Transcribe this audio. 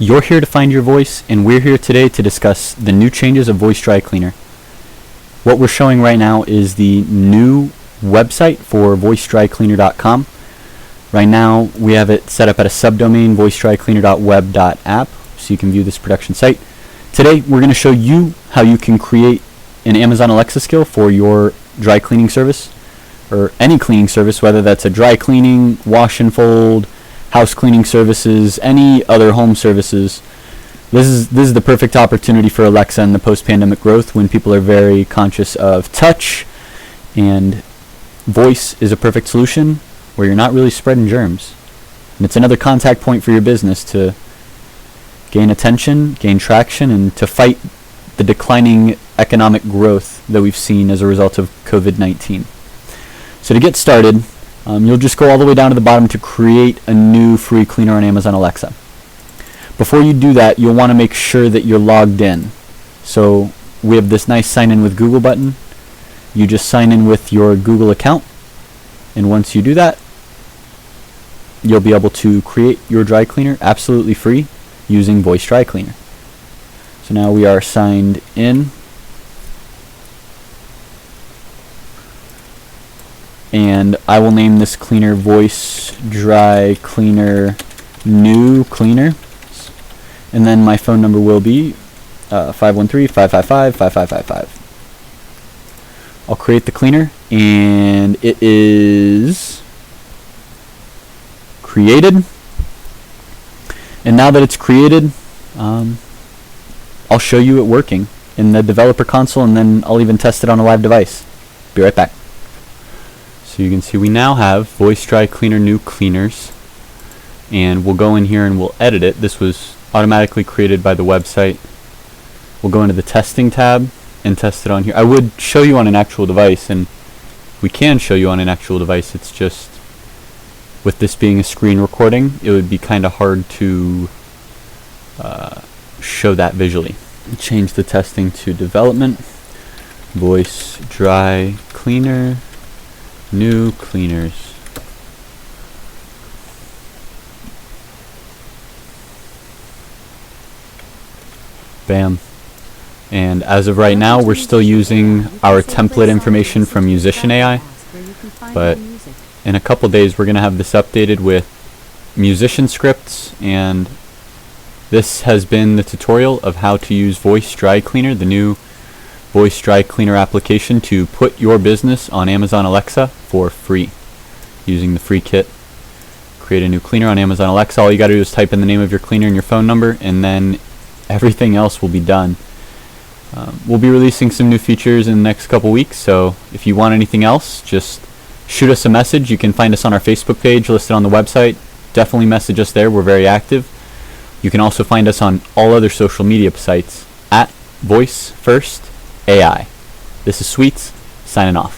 You're here to find your voice, and we're here today to discuss the new changes of Voice Dry Cleaner. What we're showing right now is the new website for voicedrycleaner.com. Right now we have it set up at a subdomain, voicedrycleaner.web.app, so you can view this production site. Today we're going to show you how you can create an Amazon Alexa skill for your dry cleaning service, or any cleaning service, whether that's a dry cleaning, wash and fold, house cleaning services, any other home services. This is the perfect opportunity for Alexa in the post-pandemic growth, when people are very conscious of touch, and voice is a perfect solution where you're not really spreading germs. And it's another contact point for your business to gain attention, gain traction, and to fight the declining economic growth that we've seen as a result of COVID-19. So to get started, you'll just go all the way down to the bottom to create a new free cleaner on Amazon Alexa. Before you do that, you'll want to make sure that you're logged in. So we have this nice sign in with Google button. You just sign in with your Google account, and once you do that, you'll be able to create your dry cleaner absolutely free using Voice Dry Cleaner. So now we are signed in, and I will name this cleaner Voice Dry Cleaner New Cleaner, and then my phone number will be 513-555-5555. I'll create the cleaner, and it is created. And now that it's created, I'll show you it working in the developer console, and then I'll even test it on a live device. Be right back. So you can see we now have Voice Dry Cleaner New Cleaners, and we'll go in here and we'll edit it. This was automatically created by the website. We'll go into the testing tab and test it on here. I would show you on an actual device, and we can show you on an actual device. It's just, with this being a screen recording, it would be kind of hard to show that visually. Change the testing to development. Voice Dry Cleaner New Cleaners. Bam. And as of right now, we're still using our template information from Musician AI, but in a couple days we're going to have this updated with Musician scripts, and this has been the tutorial of how to use Voice Dry Cleaner, the new Voice Dry Cleaner application, to put your business on Amazon Alexa for free using the free kit. Create a new cleaner on Amazon Alexa. All you got to do is type in the name of your cleaner and your phone number, and then everything else will be done. We'll be releasing some new features in the next couple weeks, so if you want anything else, just shoot us a message. You can find us on our Facebook page listed on the website. Definitely message us there. We're very active. You can also find us on all other social media sites at Voice First AI. This is Sweets, signing off.